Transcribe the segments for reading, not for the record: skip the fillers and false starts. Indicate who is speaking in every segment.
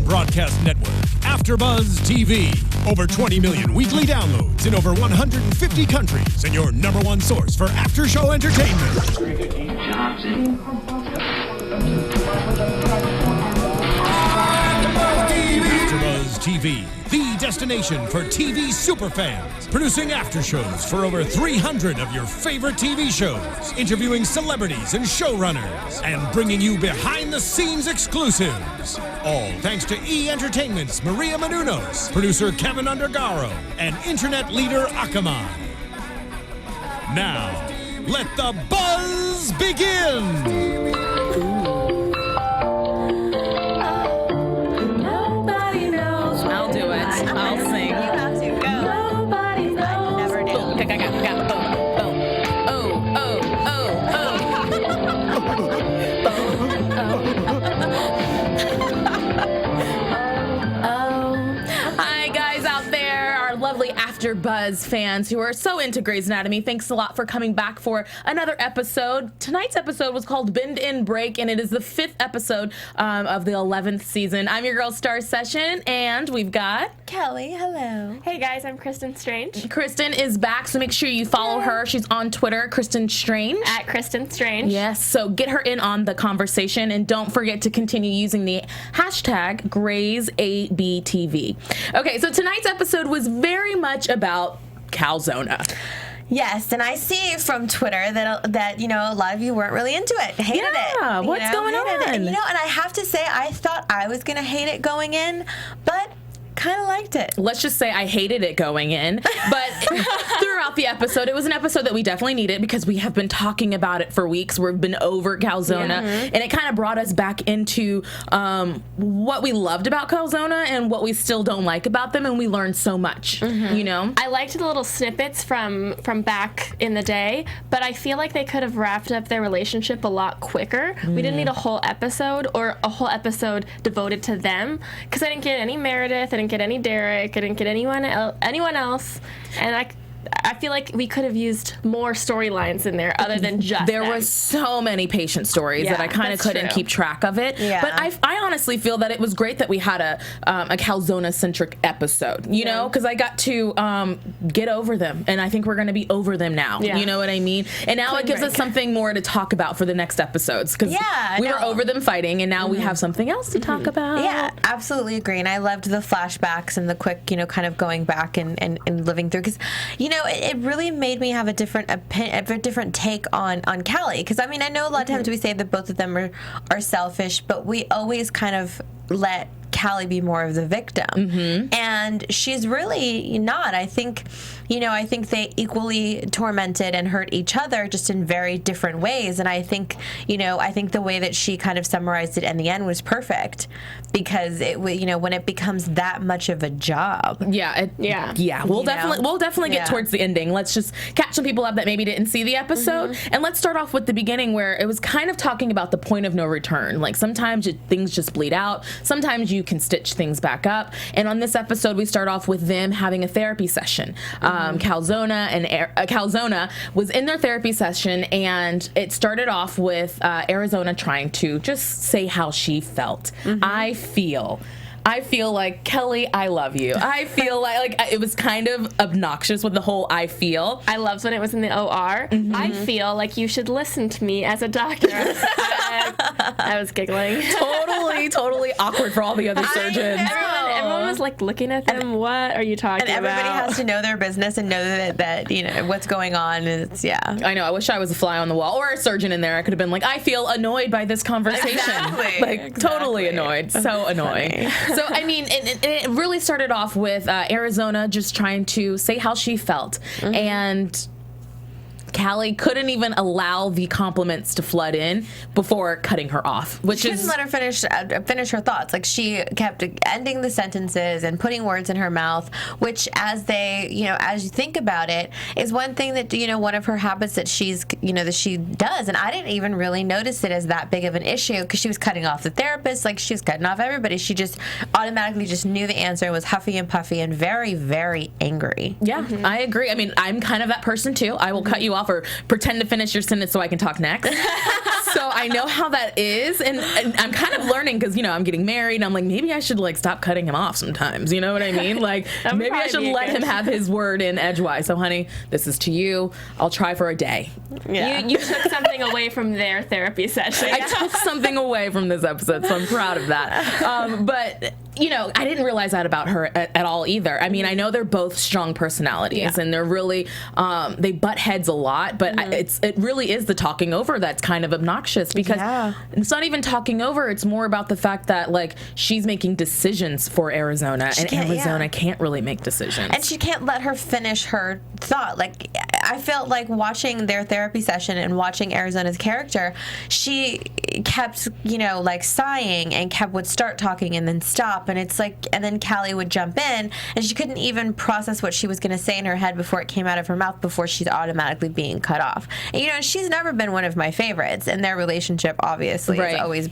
Speaker 1: broadcast network, AfterBuzz TV. Over 20 million weekly downloads in over 150 countries, and your number one source for after-show entertainment. AfterBuzz TV, the destination for TV superfans, producing after-shows for over 300 of your favorite TV shows, interviewing celebrities and showrunners, and bringing you behind-the-scenes exclusives. All thanks to E! Entertainment's Maria Menounos, producer Kevin Undergaro, and internet leader Akamai. Now, let the buzz begin!
Speaker 2: AfterBuzz fans who are so into Grey's Anatomy, thanks a lot for coming back for another episode. Tonight's episode was called Bend in Break, and it is the 5th episode of the 11th season. I'm your girl, Starr Session, and we've got
Speaker 3: Kellie. Hello.
Speaker 4: Hey guys, I'm Kristin Strange.
Speaker 2: Kristin is back, so make sure you follow her. She's on Twitter, Kristin Strange.
Speaker 4: At Kristin Strange.
Speaker 2: Yes, so get her in on the conversation, and don't forget to continue using the hashtag GreysABTV. Okay, so tonight's episode was very much about Calzona.
Speaker 3: Yes, and I see from Twitter that you know, a lot of you weren't really into it, hated it.
Speaker 2: Yeah, what's going on?
Speaker 3: You know, and I have to say, I thought I was going to hate it going in, but kind of liked it.
Speaker 2: Let's just say I hated it going in, but throughout the episode, it was an episode that we definitely needed because we have been talking about it for weeks. We've been over Calzona, and it kind of brought us back into what we loved about Calzona and what we still don't like about them, and we learned so much, you know?
Speaker 4: I liked the little snippets from back in the day, but I feel like they could have wrapped up their relationship a lot quicker. We didn't need a whole episode or a whole episode devoted to them, because I didn't get any Meredith, I didn't get any Derek, I didn't get anyone else, and I feel like we could have used more storylines in there other than just
Speaker 2: there
Speaker 4: them.
Speaker 2: was so many patient stories that I kind of couldn't keep track of it.
Speaker 3: Yeah.
Speaker 2: But I honestly feel that it was great that we had a Calzona-centric episode, you know, because I got to get over them, and I think we're going to be over them now.
Speaker 4: Yeah.
Speaker 2: You know what I mean? And now it gives us something more to talk about for the next episodes, because we were over them fighting, and now we have something else to talk about.
Speaker 3: Yeah, absolutely agree. And I loved the flashbacks and the quick, you know, kind of going back and living through, because, you know, it really made me have a different take on Kellie, because I mean, I know a lot of times we say that both of them are selfish, but we always kind of let Kellie be more of the victim, and she's really not. I think, you know, I think they equally tormented and hurt each other, just in very different ways. And I think, you know, I think the way that she kind of summarized it in the end was perfect, because it, you know, when it becomes that much of a job.
Speaker 2: We'll definitely get towards the ending. Let's just catch some people up that maybe didn't see the episode, and let's start off with the beginning, where it was kind of talking about the point of no return. Like, sometimes things just bleed out. Sometimes you can stitch things back up. And on this episode, we start off with them having a therapy session. Calzona was in their therapy session, and it started off with Arizona trying to just say how she felt. I feel like, Kellie, I love you. I feel like it was kind of obnoxious with the whole I feel.
Speaker 4: I loved when it was in the OR. I feel like you should listen to me as a doctor. I was giggling.
Speaker 2: Totally awkward for all the other surgeons.
Speaker 4: Everyone was like looking at them. What are you talking about?
Speaker 3: And everybody has to know their business and know that you know what's going on. And it's
Speaker 2: I know. I wish I was a fly on the wall or a surgeon in there. I could have been like, I feel annoyed by this conversation. Totally annoyed. So annoying. So, I mean, it really started off with Arizona just trying to say how she felt. And Kellie couldn't even allow the compliments to flood in before cutting her off, which
Speaker 3: she couldn't let her finish her thoughts. Like, she kept ending the sentences and putting words in her mouth, which, as you think about it, is one thing that, you know, one of her habits that she does. And I didn't even really notice it as that big of an issue, because she was cutting off the therapist, like she was cutting off everybody. She just automatically just knew the answer and was huffy and puffy and very, very angry.
Speaker 2: Yeah, I agree. I mean, I'm kind of that person too. I will cut you off off or pretend to finish your sentence so I can talk next. So I know how that is, and I'm kind of learning because, I'm getting married, and I'm like, maybe I should, stop cutting him off sometimes, you know what I mean? Like, maybe I should let him have his word in edgewise. So, honey, this is to you. I'll try for a day.
Speaker 4: Yeah. You took something away from their therapy session.
Speaker 2: I took something away from this episode, so I'm proud of that. But, I didn't realize that about her at all either. I mean, I know they're both strong personalities, and they're really, they butt heads a lot, but it really is the talking over that's kind of obnoxious because it's not even talking over. It's more about the fact that, she's making decisions for Arizona, and Arizona can't really make decisions.
Speaker 3: And she can't let her finish her thought. I felt like watching their therapy session and watching Arizona's character, she kept, sighing and would start talking and then stop. And it's and then Kellie would jump in, and she couldn't even process what she was going to say in her head before it came out of her mouth before she's automatically being cut off. And, she's never been one of my favorites, and their relationship obviously has always,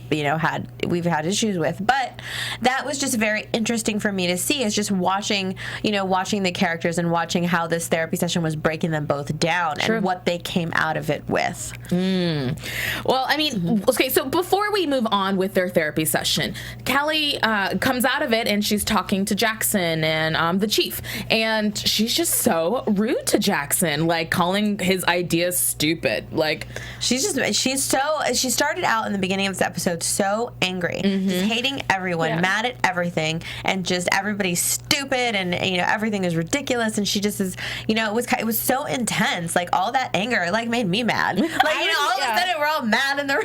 Speaker 3: we've had issues with. But that was just very interesting for me to see, is just watching the characters and watching how this therapy session was breaking them both down and what they came out of it with.
Speaker 2: Well, I mean, okay, so before we move on with their therapy session, Kellie comes out of it and she's talking to Jackson and the chief, and she's just so rude to Jackson, calling his ideas stupid.
Speaker 3: She started out in the beginning of this episode so angry, just hating everyone, mad at everything, and just everybody's stupid, and everything is ridiculous, and she just is, it was so intense. All that anger made me mad. All of a sudden we're all mad, and the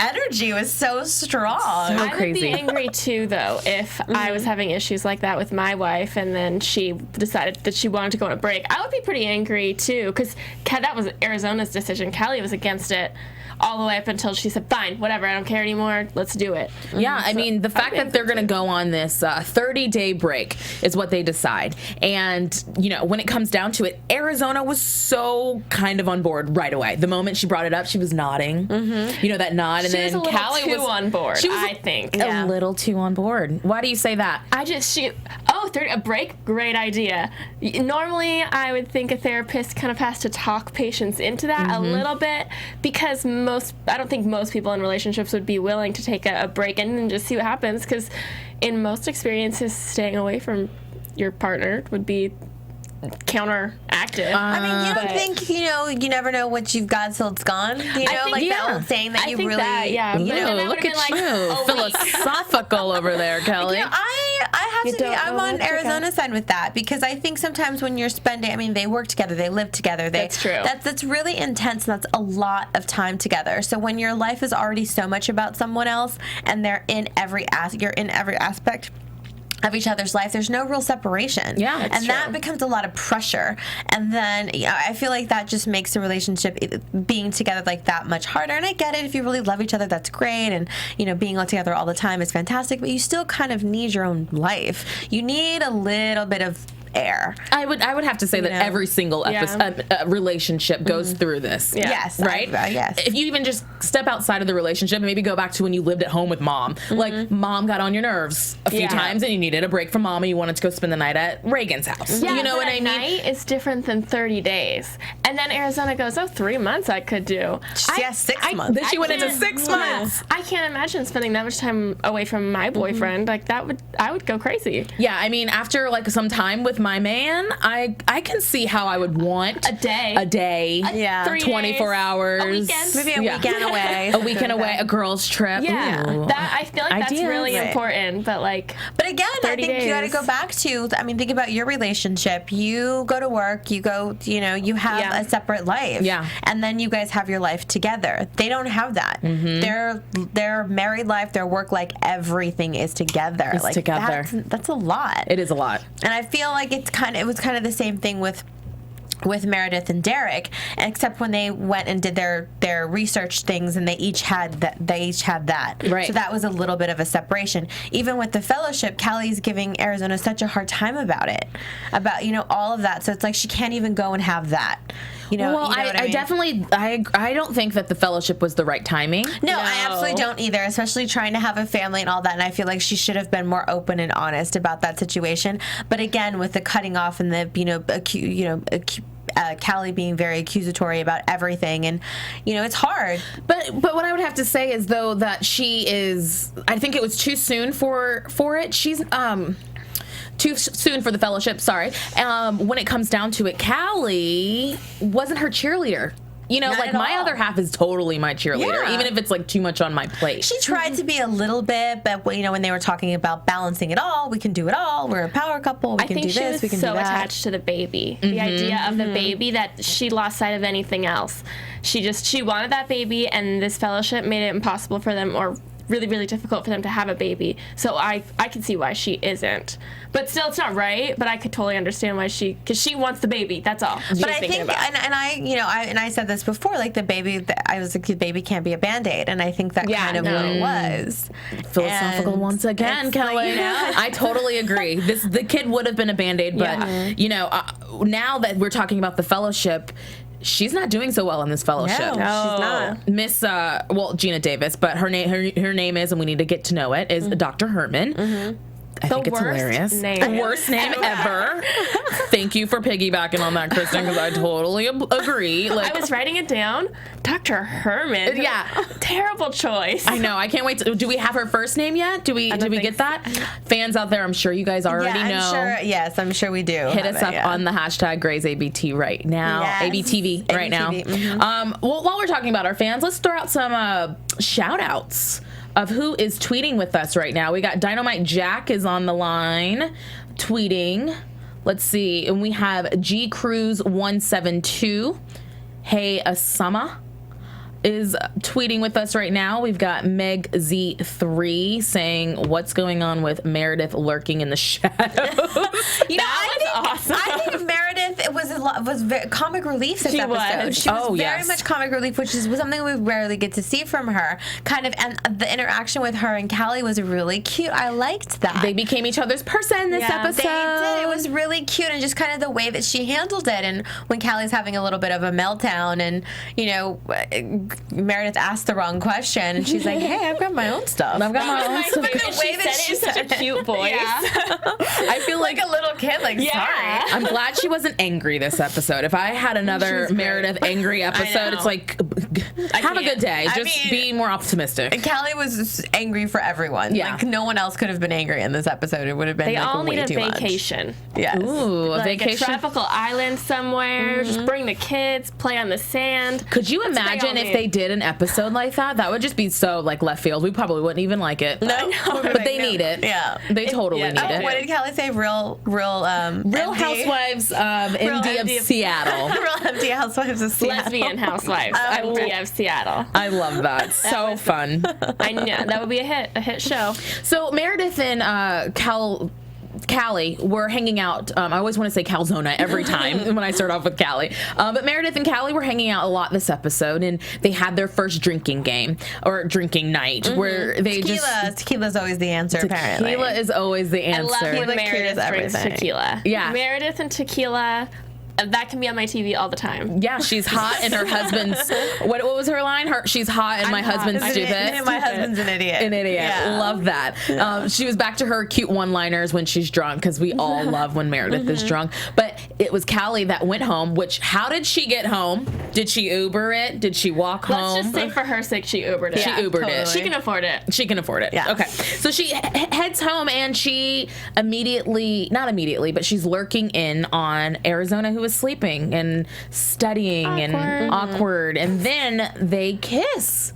Speaker 3: energy was so strong.
Speaker 2: So crazy.
Speaker 4: I would be angry too, though, if I was having issues like that with my wife, and then she decided that she wanted to go on a break. I would be pretty angry too, because that was Arizona's decision. Kellie was against it all the way up until she said, fine, whatever, I don't care anymore, let's do it.
Speaker 2: Yeah, I mean, the fact that they're going to go on this 30-day break is what they decide. And, when it comes down to it, Arizona was so kind of on board right away. The moment she brought it up, she was nodding. That nod. And then Kellie was
Speaker 4: on board,
Speaker 2: she was
Speaker 4: I think.
Speaker 2: A little too on board. Why do you say that?
Speaker 4: A break, great idea. Normally, I would think a therapist kind of has to talk patients into that a little bit, because I don't think most people in relationships would be willing to take a break and just see what happens, because in most experiences, staying away from your partner would be counteractive.
Speaker 3: I mean, you don't think, you never know what you've got till it's gone? That old saying that you really...
Speaker 2: Look at you. Philosophical over there, Kellie.
Speaker 3: I have to be, I'm on Arizona's side with that, because I think sometimes when you're spending, they work together, they live together.
Speaker 4: That's true.
Speaker 3: That's really intense, and that's a lot of time together. So when your life is already so much about someone else, and you're in every aspect of each other's life, there's no real separation.
Speaker 2: Yeah,
Speaker 3: and that becomes a lot of pressure. And then I feel like that just makes the relationship being together that much harder. And I get it, if you really love each other, that's great, and being all together all the time is fantastic, but you still kind of need your own life. You need a little bit of air.
Speaker 2: I would have to say that every single relationship goes through this.
Speaker 3: Yeah. Yes.
Speaker 2: Right?
Speaker 3: Yes.
Speaker 2: If you even just step outside of the relationship, maybe go back to when you lived at home with mom. Mom got on your nerves a few times, and you needed a break from mom, and you wanted to go spend the night at Reagan's house.
Speaker 4: Yeah,
Speaker 2: you know what I mean?
Speaker 4: Night is different than 30 days. And then Arizona goes, 3 months I could do.
Speaker 3: 6 months.
Speaker 2: Then she went into 6 months.
Speaker 4: I can't imagine spending that much time away from my boyfriend. I would go crazy.
Speaker 2: Yeah, I mean, after some time with my man, I can see how I would want
Speaker 4: a day,
Speaker 2: 24 hours,
Speaker 3: maybe a weekend away,
Speaker 2: a girls trip.
Speaker 4: Yeah, I feel like that's really important. But
Speaker 3: again, I think you got to go back to. I mean, think about your relationship. You go to work. You go. You have a separate life.
Speaker 2: Yeah,
Speaker 3: and then you guys have your life together. They don't have that. Their married life, their work, everything is together.
Speaker 2: It's together.
Speaker 3: That's a lot.
Speaker 2: It is a lot.
Speaker 3: And I feel like it was kind of the same thing with Meredith and Derek, except when they went and did their research things, and they each had that.
Speaker 2: Right.
Speaker 3: So that was a little bit of a separation. Even with the fellowship, Kellie's giving Arizona such a hard time about it, about all of that. So it's she can't even go and have that.
Speaker 2: I definitely I don't think that the fellowship was the right timing.
Speaker 3: No, I absolutely don't either, especially trying to have a family and all that, and I feel like she should have been more open and honest about that situation. But again, with the cutting off and the Kellie being very accusatory about everything, and it's hard.
Speaker 2: But what I would have to say is though that she is. I think it was too soon for it. She's too soon for the fellowship. Sorry. When it comes down to it, Kellie wasn't her cheerleader.
Speaker 3: Not
Speaker 2: like
Speaker 3: at
Speaker 2: my
Speaker 3: all.
Speaker 2: other half is totally my cheerleader, even if it's like too much on my plate.
Speaker 3: She tried to be a little bit, but when they were talking about balancing it all, we can do it all. We're a power couple. We can do this. We can
Speaker 4: so
Speaker 3: do that.
Speaker 4: attached to the baby, the idea of the baby, that she lost sight of anything else. She wanted that baby, and this fellowship made it impossible for them, or really, really difficult for them to have a baby. So I can see why she isn't. But still, it's not right. But I could totally understand why because she wants the baby. That's all.
Speaker 3: But I think, and I said this before, like the baby, I was like, the baby can't be a Band-Aid, and I think that kind of what it was.
Speaker 2: Philosophical
Speaker 3: And
Speaker 2: once again, Kellie. I totally agree. The kid would have been a Band-Aid, but now that we're talking about the fellowship, she's not doing so well in this fellowship.
Speaker 3: No, she's not.
Speaker 2: Miss, Gina Davis, but her name is, and we need to get to know it, is Dr. Herman. I think it's hilarious.
Speaker 4: Name.
Speaker 2: Worst name ever. Thank you for piggybacking on that, Kristin, because I totally agree.
Speaker 4: I was writing it down. Dr. Herman.
Speaker 2: Yeah.
Speaker 4: Terrible choice.
Speaker 2: I know. I can't wait. Do we have her first name yet? Do we get that? Fans out there, I'm sure you guys already know.
Speaker 3: Yes, I'm sure we do.
Speaker 2: Hit us up on the hashtag Grey's ABT right now.
Speaker 3: Yes.
Speaker 2: ABTV right now. Well, while we're talking about our fans, let's throw out some shout outs of who is tweeting with us right now. We got Dynamite Jack is on the line tweeting. Let's see. And we have G Cruz 172. Hey Asama is tweeting with us right now. We've got Meg Z3 saying, what's going on with Meredith lurking in the shadows?
Speaker 4: That was awesome.
Speaker 3: I think Meredith was very comic relief this episode. She was very much comic relief, which is something we rarely get to see from her. And the interaction with her and Kellie was really cute. I liked that.
Speaker 2: They became each other's person this episode.
Speaker 3: They did. It was really cute, and just kind of the way that she handled it. And when Callie's having a little bit of a meltdown, and Meredith asked the wrong question, and she's like, "Hey, I've got my own stuff.
Speaker 2: I've got my own stuff."
Speaker 4: The way that she said it in such a cute voice.
Speaker 2: I feel like
Speaker 3: a little kid. Like, sorry.
Speaker 2: I'm glad she wasn't angry this episode. If I had another Meredith angry episode, it's like, have a good day. Just be more optimistic.
Speaker 3: And Kellie was angry for everyone.
Speaker 2: Yeah.
Speaker 3: Like, no one else could have been angry in this episode. It would have been
Speaker 4: They all
Speaker 3: way
Speaker 4: need a
Speaker 3: too much.
Speaker 4: vacation.
Speaker 3: Yes.
Speaker 2: Ooh, a
Speaker 4: Like
Speaker 2: vacation.
Speaker 4: a tropical island somewhere. Just bring the kids, play on the sand.
Speaker 2: Could you imagine if they did an episode like that? That would just be so like left field. We probably wouldn't even like it.
Speaker 3: No,
Speaker 2: but they need it.
Speaker 3: Yeah,
Speaker 2: they totally need it.
Speaker 3: What did Kellie say? Real
Speaker 2: Housewives MD of Seattle.
Speaker 3: Real MD Housewives of Seattle.
Speaker 4: Lesbian housewives. MD of Seattle.
Speaker 2: I love that. So fun.
Speaker 4: I know that would be a hit show.
Speaker 2: So Meredith and Kellie were hanging out. I always want to say Calzona every time when I start off with Kellie. But Meredith and Kellie were hanging out a lot this episode, and they had their first drinking game or drinking night where they
Speaker 3: Tequila's always the answer. Apparently,
Speaker 2: tequila is always the answer.
Speaker 4: I love when Meredith drinks tequila.
Speaker 2: Yeah,
Speaker 4: Meredith and tequila. That can be on my TV all the time.
Speaker 2: Yeah, she's hot and her husband's. What was her line? She's hot and my husband's stupid.
Speaker 3: And my husband's an idiot.
Speaker 2: An idiot. Yeah. Love that. Yeah. She was back to her cute one-liners when she's drunk, because we all love when Meredith is drunk. But it was Kellie that went home. Which, how did she get home? Did she Uber it? Did she walk home?
Speaker 4: Let's just say for her sake, she Ubered it.
Speaker 2: She Ubered it.
Speaker 4: She can afford it.
Speaker 2: She can afford it.
Speaker 3: Yeah.
Speaker 2: Okay. So she heads home, and she not immediately, but she's lurking in on Arizona, who is sleeping and studying and awkward. And then they kiss.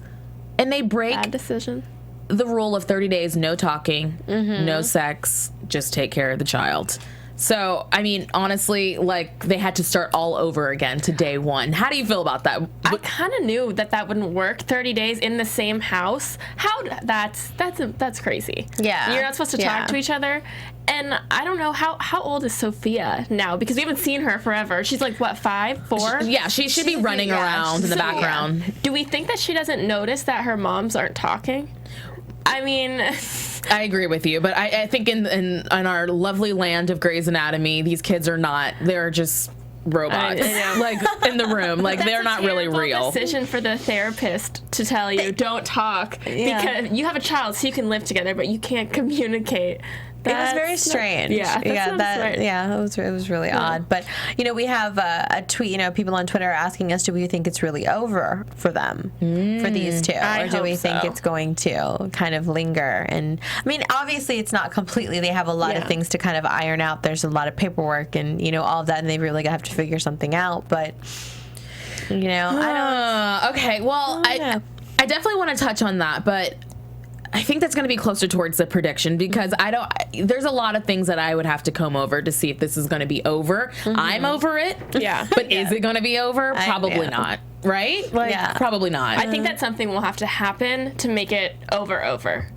Speaker 2: And they break
Speaker 4: Bad decision.
Speaker 2: the rule of 30 days, no talking, no sex, just take care of the child. So, I mean, honestly, like, they had to start all over again to day one. How do you feel about that?
Speaker 4: I kind of knew that wouldn't work. 30 days in the same house. That's crazy.
Speaker 3: Yeah.
Speaker 4: You're not supposed to talk to each other. And I don't know, how old is Sophia now? Because we haven't seen her forever. She's like, what, 5, 4?
Speaker 2: Yeah, she should be running around in the background.
Speaker 4: Yeah. Do we think that she doesn't notice that her moms aren't talking? I mean...
Speaker 2: I agree with you, but I think in our lovely land of Grey's Anatomy, these kids are not. They're just robots, like in the room. Like, they're not really real.
Speaker 4: Decision for the therapist to tell you don't talk because you have a child, so you can live together, but you can't communicate.
Speaker 3: It was very strange. It was really odd. But we have a tweet. People on Twitter are asking us, do we think it's really over for them, for these two, or do we think it's going to kind of linger? And I mean, obviously, it's not completely. They have a lot of things to kind of iron out. There's a lot of paperwork and all of that, and they really have to figure something out. But I don't.
Speaker 2: Okay, well, I definitely want to touch on that, but I think that's going to be closer towards the prediction because there's a lot of things that I would have to comb over to see if this is going to be over. I'm over it.
Speaker 4: Yeah.
Speaker 2: But is it going to be over? Probably not. Right? Probably not.
Speaker 4: I think that something will have to happen to make it over.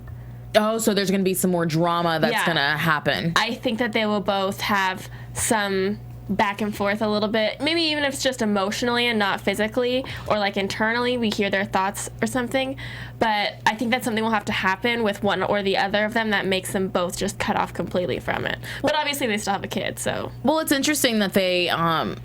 Speaker 2: Oh, so there's going to be some more drama that's going to happen.
Speaker 4: I think that they will both have some back and forth a little bit, maybe even if it's just emotionally and not physically, or like internally we hear their thoughts or something. But I think that something will have to happen with one or the other of them that makes them both just cut off completely from it. But obviously they still have a kid, so.
Speaker 2: Well, it's interesting that they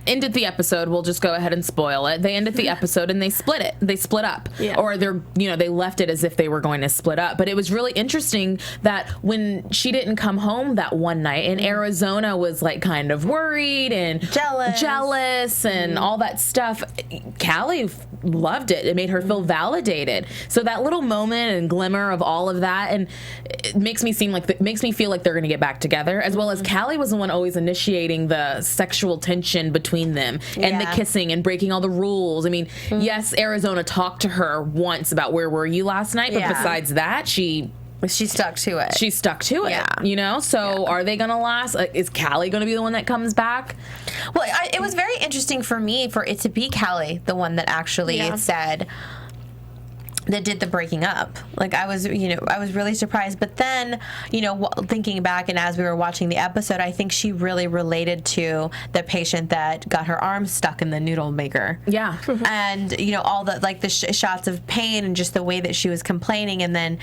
Speaker 2: ended the episode. We'll just go ahead and spoil it. They ended the episode and they split it. They split up.
Speaker 4: Yeah.
Speaker 2: Or they left it as if they were going to split up. But it was really interesting that when she didn't come home that one night and Arizona was like kind of worried and jealous and all that stuff, Kellie loved it. It made her feel validated. So that little moment and glimmer of all of that, and it makes me feel like they're going to get back together, as well as Kellie was the one always initiating the sexual tension between them and the kissing and breaking all the rules. I mean, yes, Arizona talked to her once about where were you last night, but besides that, she
Speaker 3: stuck to it.
Speaker 2: She stuck to it.
Speaker 3: Yeah.
Speaker 2: So are they going to last? Is Kellie going to be the one that comes back?
Speaker 3: Well, it was very interesting for me for it to be Kellie, the one that actually said, that did the breaking up. Like I was really surprised. But then, thinking back and as we were watching the episode, I think she really related to the patient that got her arm stuck in the noodle maker.
Speaker 2: Yeah.
Speaker 3: And, all the, like the shots of pain and just the way that she was complaining. And then,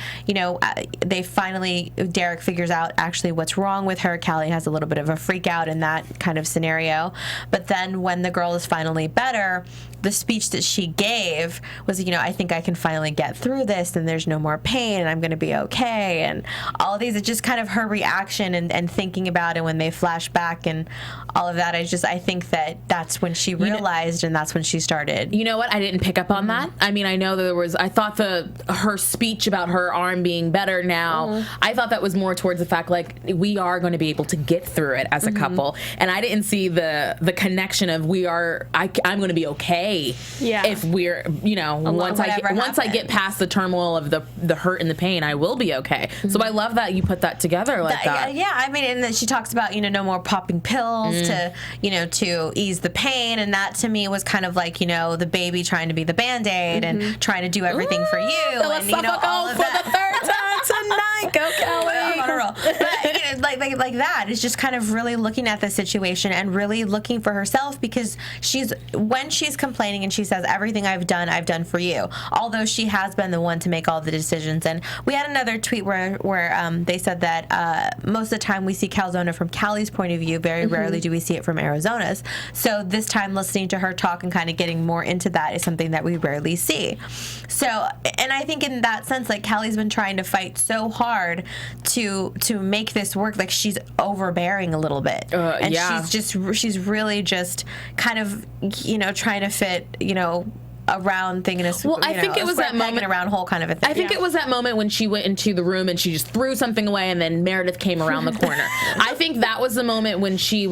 Speaker 3: they finally, Derek figures out actually what's wrong with her. Kellie has a little bit of a freak out in that kind of scenario. But then when the girl is finally better, the speech that she gave was, I think I can finally get through this and there's no more pain and I'm going to be okay. And all of these, it's just kind of her reaction and thinking about it when they flash back and all of that. I think that's when she realized and that's when she started.
Speaker 2: You know what? I didn't pick up on that. I mean, I know that I thought her speech about her arm being better now, I thought that was more towards the fact like we are going to be able to get through it as a couple. And I didn't see the connection of I'm going to be okay. If we're, once I get past the turmoil of the hurt and the pain, I will be okay. So I love that you put that together like that.
Speaker 3: Yeah, I mean, and then she talks about, no more popping pills to ease the pain. And that to me was kind of like, the baby trying to be the Band-Aid and trying to do everything for you. And, all of that.
Speaker 2: For the third time tonight. Go, Kellie.
Speaker 3: I'm on a roll. But, like that is just kind of really looking at the situation and really looking for herself because when she's complaining and she says, everything I've done for you. Although she has been the one to make all the decisions. And we had another tweet where they said that most of the time we see Calzona from Callie's point of view. Very rarely do we see it from Arizona's. So this time listening to her talk and kind of getting more into that is something that we rarely see. So, and I think in that sense, like Callie's been trying to fight so hard to make this work. Like she's overbearing a little bit. And she's really just kind of, trying to fit, a round thing in a
Speaker 2: well, I think it was that moment,
Speaker 3: a round hole kind of a thing.
Speaker 2: I think it was that moment when she went into the room and she just threw something away, and then Meredith came around the corner. I think that was the moment when she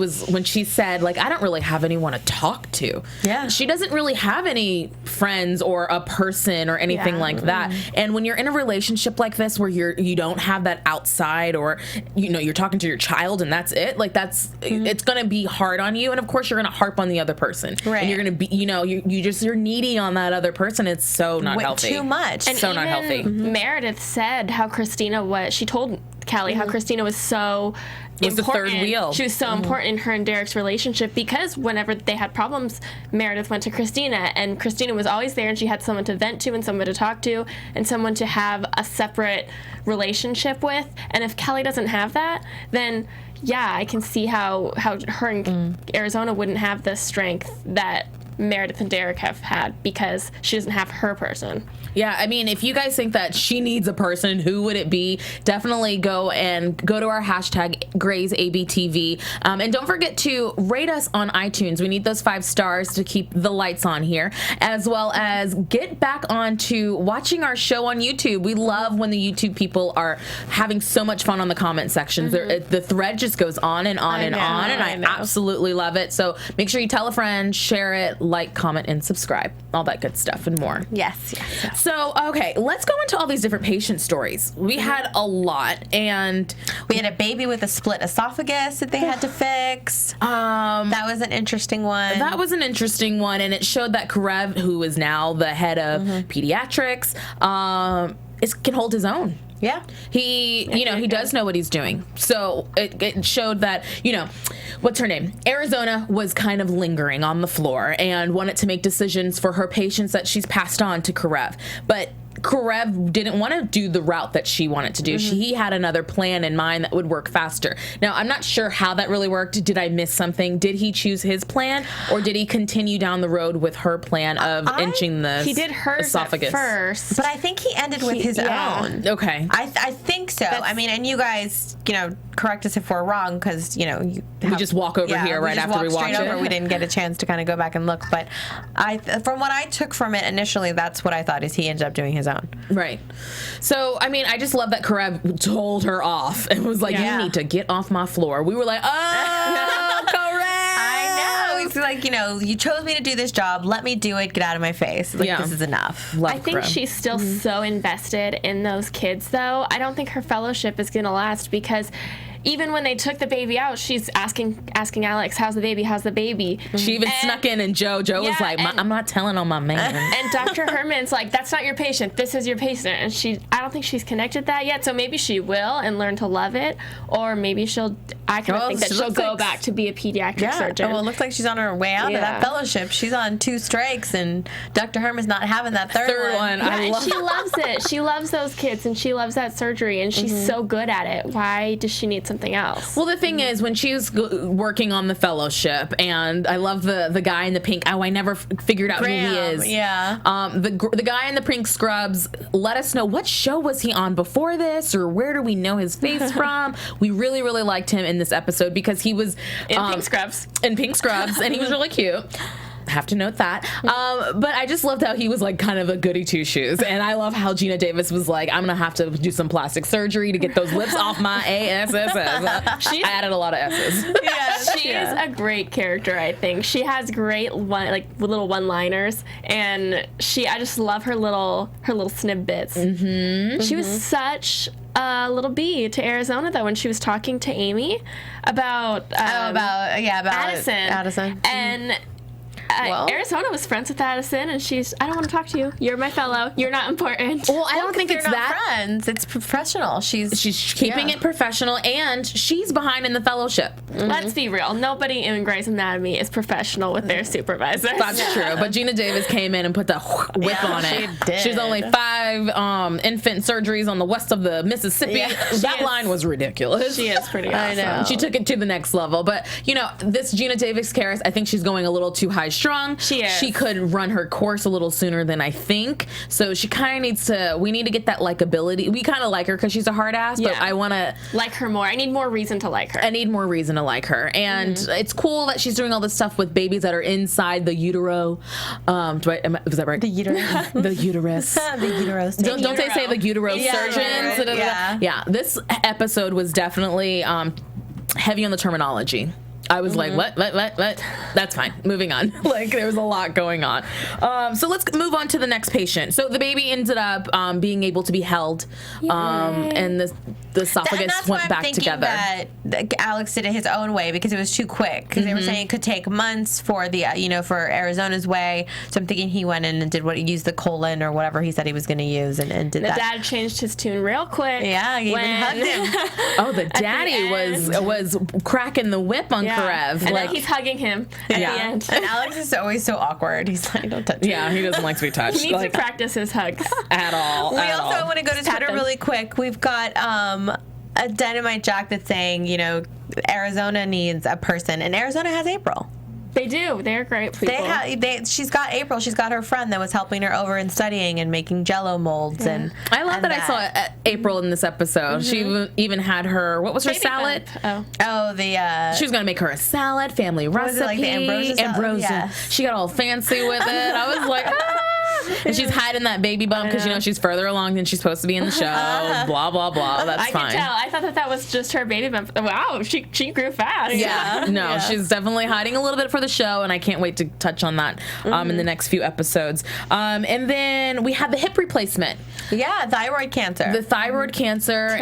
Speaker 2: said, like, I don't really have anyone to talk to.
Speaker 3: Yeah,
Speaker 2: she doesn't really have any friends or a person or anything like that. And when you're in a relationship like this, where you don't have that outside, or you're talking to your child and that's it. Like it's gonna be hard on you, and of course you're gonna harp on the other person,
Speaker 3: right?
Speaker 2: And you're gonna be, you're needy on that other person. It's so not healthy.
Speaker 3: Too much.
Speaker 4: And
Speaker 2: so not healthy.
Speaker 4: Meredith said how Kristina was. She told Kellie how Kristina was so important.
Speaker 2: The third wheel.
Speaker 4: She was so important in her and Derek's relationship because whenever they had problems, Meredith went to Kristina, and Kristina was always there, and she had someone to vent to and someone to talk to and someone to have a separate relationship with. And if Kellie doesn't have that, then I can see how her and Arizona wouldn't have the strength that Meredith and Derek have had because she doesn't have her person.
Speaker 2: Yeah, I mean, if you guys think that she needs a person, who would it be? Definitely go to our hashtag GraysABTV. And don't forget to rate us on iTunes. We need those 5 stars to keep the lights on here, as well as get back on to watching our show on YouTube. We love when the YouTube people are having so much fun on the comment sections. The thread just goes on and on and on, and I absolutely love it. So make sure you tell a friend, share it, like, comment, and subscribe. All that good stuff and more.
Speaker 3: Yes.
Speaker 2: So, okay, let's go into all these different patient stories. We had a lot, and
Speaker 3: we had a baby with a split esophagus that they had to fix. That was an interesting one.
Speaker 2: And it showed that Karev, who is now the head of pediatrics, can hold his own.
Speaker 3: Yeah.
Speaker 2: He does know what he's doing. So it showed that, what's her name? Arizona was kind of lingering on the floor and wanted to make decisions for her patients that she's passed on to Karev. But Karev didn't want to do the route that she wanted to do. He had another plan in mind that would work faster. Now, I'm not sure how that really worked. Did I miss something? Did he choose his plan, or did he continue down the road with her plan of inching the esophagus?
Speaker 4: He did hers at first.
Speaker 3: But I think he ended with his own.
Speaker 2: Okay.
Speaker 3: I think so. I mean, and you guys, correct us if we're wrong, because, we
Speaker 2: just walk over here right after we watch it.
Speaker 3: We didn't get a chance to kind of go back and look. But from what I took from it initially, that's what I thought, is he ended up doing his own.
Speaker 2: Right. So, I mean, I just love that Karev told her off and was like, you need to get off my floor. We were like, oh, Karev!
Speaker 3: I know. He's like, you chose me to do this job. Let me do it. Get out of my face. This is enough.
Speaker 4: I think she's still so invested in those kids, though. I don't think her fellowship is going to last, because even when they took the baby out, she's asking Alex, how's the baby?
Speaker 2: She even snuck in, and Joe was like, I'm not telling on my man.
Speaker 4: And Dr. Herman's like, that's not your patient, this is your patient. And I don't think she's connected that yet, so maybe she will and learn to love it, or maybe she'll go back to be a pediatric surgeon.
Speaker 3: Well, it looks like she's on her way out of that fellowship. She's on 2 strikes, and Dr. Herman's not having that third one.
Speaker 4: She loves it. She loves those kids, and she loves that surgery, and she's so good at it. Why does she need something else?
Speaker 2: Well, the thing is, when she was working on the fellowship, and I love the guy in the pink. I never figured out
Speaker 3: Graham,
Speaker 2: who he is.
Speaker 3: Yeah.
Speaker 2: The guy in the pink scrubs let us know what show was he on before this, or where do we know his face from. We really, really liked him in this episode because he was
Speaker 4: in pink scrubs,
Speaker 2: and he was really cute. Have to note that. But I just loved how he was like kind of a goody two shoes. And I love how Gina Davis was like, I'm going to have to do some plastic surgery to get those lips off my ASSs. I added a lot of S's.
Speaker 4: Yeah, she is a great character, I think. She has great little one-liners, and I just love her little snippets. She was such a little bee to Arizona, though, when she was talking to Amy about Addison. And Arizona was friends with Addison, and I don't want to talk to you. You're my fellow. You're not important.
Speaker 2: Well, I don't think it's that.
Speaker 3: Friends. It's professional. She's
Speaker 2: keeping it professional, and she's behind in the fellowship.
Speaker 4: Let's be real. Nobody in Grey's Anatomy is professional with their supervisors.
Speaker 2: That's true. But Gina Davis came in and put the whip on it.
Speaker 3: She did.
Speaker 2: She's only 5 infant surgeries on the west of the Mississippi.
Speaker 3: Yeah,
Speaker 2: that line was ridiculous.
Speaker 4: She is pretty awesome.
Speaker 3: I know.
Speaker 2: She took it to the next level. But, this Gina Davis character, I think she's going a little too high strong.
Speaker 4: She is.
Speaker 2: She could run her course a little sooner than I think. So she kind of needs to, we need to get that likability. We kind of like her because she's a hard ass, but I want to
Speaker 4: like her more. I need more reason to like her.
Speaker 2: And it's cool that she's doing all this stuff with babies that are inside the utero. Was that right?
Speaker 3: The uterus.
Speaker 2: The uterus.
Speaker 3: The uterus.
Speaker 2: Don't they say the utero surgeons? Yeah. This episode was definitely heavy on the terminology. I was like, what? That's fine.Moving on. There was a lot going on. So let's move on to the next patient. So the baby ended up being able to be held, and the esophagus went back together.
Speaker 3: That Alex did it his own way because it was too quick. Because they were saying it could take months for the for Arizona's way. So I'm thinking he went in and used the colon or whatever he said he was going to use and did that.
Speaker 4: The dad changed his tune real quick.
Speaker 3: Yeah, he even hugged him.
Speaker 2: Oh, the daddy was cracking the whip on Karev.
Speaker 4: And then he's hugging him at the end.
Speaker 3: And Alex is always so awkward. He's like, don't touch me.
Speaker 2: Yeah, he doesn't like to be touched.
Speaker 4: He needs to practice his hugs.
Speaker 2: At all.
Speaker 3: We also want to go to Twitter really quick. We've got a Dynamite Jack that's saying, Arizona needs a person, and Arizona has April.
Speaker 4: They do. They're great people.
Speaker 3: She's got April. She's got her friend that was helping her over and studying and making Jello molds. And
Speaker 2: I love that I saw April in this episode. She even had her, what was her salad?
Speaker 3: She
Speaker 2: was going to make her a salad, family recipe.
Speaker 3: Was it like the ambrosia salad?
Speaker 2: Ambrosia.
Speaker 3: Yeah.
Speaker 2: She got all fancy with it. I was like, And she's hiding that baby bump because, she's further along than she's supposed to be in the show. Blah, blah, blah. That's fine.
Speaker 4: I can tell. I thought that was just her baby bump. Wow, she grew fast.
Speaker 2: Yeah. No, she's definitely hiding a little bit for the show, and I can't wait to touch on that in the next few episodes. And then we had the hip replacement.
Speaker 3: Yeah, thyroid cancer.
Speaker 2: The thyroid cancer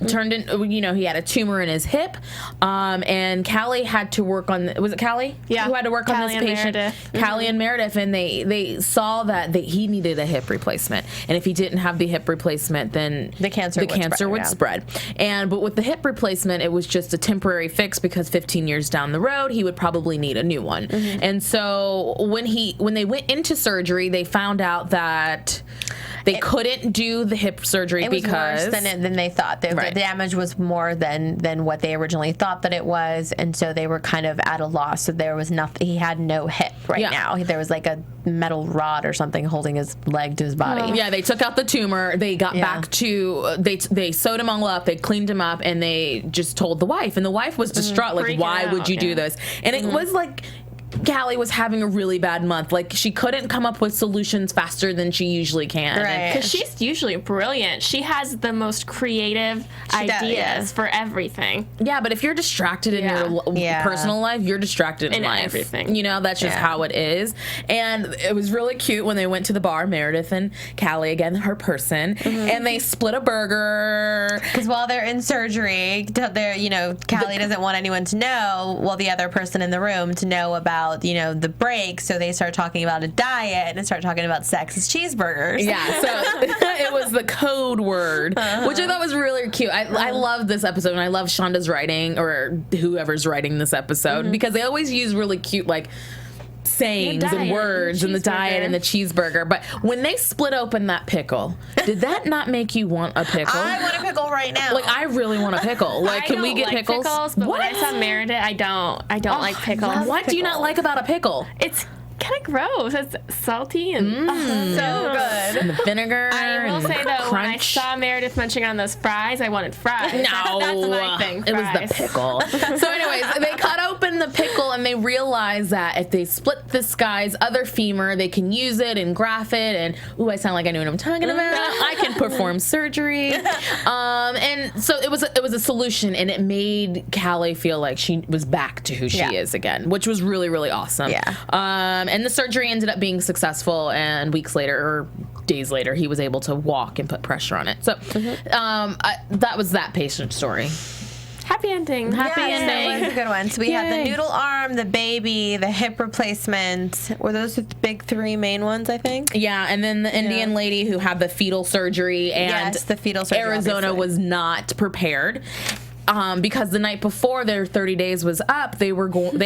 Speaker 2: turned in, he had a tumor in his hip. And Kellie had to work on, was it Kellie?
Speaker 4: Yeah.
Speaker 2: Who had to work on this patient?
Speaker 4: Meredith.
Speaker 2: Kellie and Meredith, and they saw that he needed a hip replacement. And if he didn't have the hip replacement, then
Speaker 3: the cancer
Speaker 2: would spread. But with the hip replacement, it was just a temporary fix because 15 years down the road, he would probably need a new one. And so when they went into surgery, they found out that they couldn't do the hip surgery because
Speaker 3: it was worse than they thought. The damage was more than what they originally thought that it was, and so they were kind of at a loss. So there was nothing. He had no hip now. There was like a metal rod or something holding his leg to his body.
Speaker 2: Yeah, they took out the tumor. They got back to they sewed him all up. They cleaned him up, and they just told the wife, and the wife was distraught. Like, why would you do this? And it was like, Kellie was having a really bad month. Like, she couldn't come up with solutions faster than she usually can.
Speaker 4: Right. Because she's usually brilliant. She has the most creative ideas for everything.
Speaker 2: Yeah, but if you're distracted in your personal life, you're distracted in life.
Speaker 4: Everything.
Speaker 2: That's just how it is. And it was really cute when they went to the bar, Meredith and Kellie, again, her person, and they split a burger.
Speaker 3: Because while they're in surgery, Kellie doesn't want anyone to know, the other person in the room to know about the break, so they start talking about a diet and start talking about sexist cheeseburgers.
Speaker 2: Yeah, so it was the code word, which I thought was really cute. I love this episode, and I love Shonda's writing, or whoever's writing this episode, because they always use really cute, like, sayings and words and the diet and the cheeseburger. But when they split open that pickle, did that not make you want a pickle?
Speaker 3: I want a pickle right now.
Speaker 2: Like, I really want a pickle. Like, can we get pickles?
Speaker 4: But when I saw Meredith, I don't like pickles.
Speaker 2: What do you not like about a pickle?
Speaker 4: It's kind of gross. It's salty and
Speaker 3: so good.
Speaker 2: And the vinegar.
Speaker 4: I will say, though, when I saw Meredith munching on those fries, I wanted fries.
Speaker 2: No.
Speaker 4: That's my thing.
Speaker 2: It was the pickle. So anyways, they cut open the pickle, and they realize that if they split this guy's other femur, they can use it and graft it. And, I sound like I know what I'm talking about. I can perform surgery. And so it was a solution, and it made Kellie feel like she was back to who she is again, which was really, really awesome.
Speaker 3: Yeah.
Speaker 2: And the surgery ended up being successful, and weeks later, or days later, he was able to walk and put pressure on it. So that was that patient story.
Speaker 4: Happy ending.
Speaker 2: Happy ending.
Speaker 3: That was a good one. So we had the noodle arm, the baby, the hip replacement. Were those the big three main ones, I think?
Speaker 2: Yeah, and then the Indian lady who had the fetal surgery, and
Speaker 3: the fetal surgery,
Speaker 2: Arizona was not prepared. Because the night before their 30 days was up, they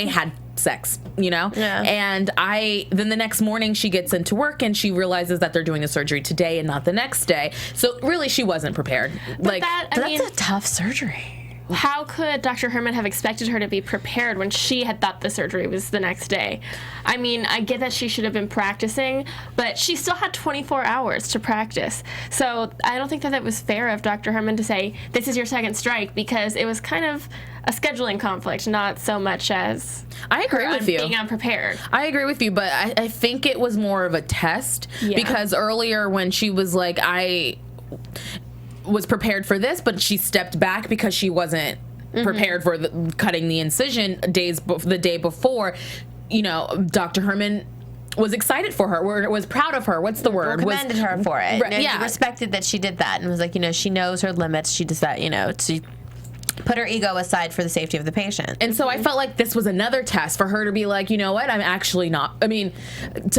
Speaker 2: had sex, and then the next morning she gets into work and she realizes that they're doing the surgery today and not the next day. So really, she wasn't prepared.
Speaker 3: But that's a tough surgery.
Speaker 4: How could Dr. Herman have expected her to be prepared when she had thought the surgery was the next day? I mean, I get that she should have been practicing, but she still had 24 hours to practice. So I don't think that it was fair of Dr. Herman to say, this is your second strike, because it was kind of a scheduling conflict, not so much as
Speaker 2: I agree with you.
Speaker 4: Being unprepared.
Speaker 2: I agree with you, but I think it was more of a test, because earlier when she was like, I was prepared for this, but she stepped back because she wasn't prepared for cutting the incision the day before. Dr. Herman was excited for her, was proud of her. What's the word?
Speaker 3: Commended her for it. Respected that she did that, and was like, she knows her limits. She does that, to put her ego aside for the safety of the patient.
Speaker 2: And so I felt like this was another test for her to be like, you know what, I'm actually not, to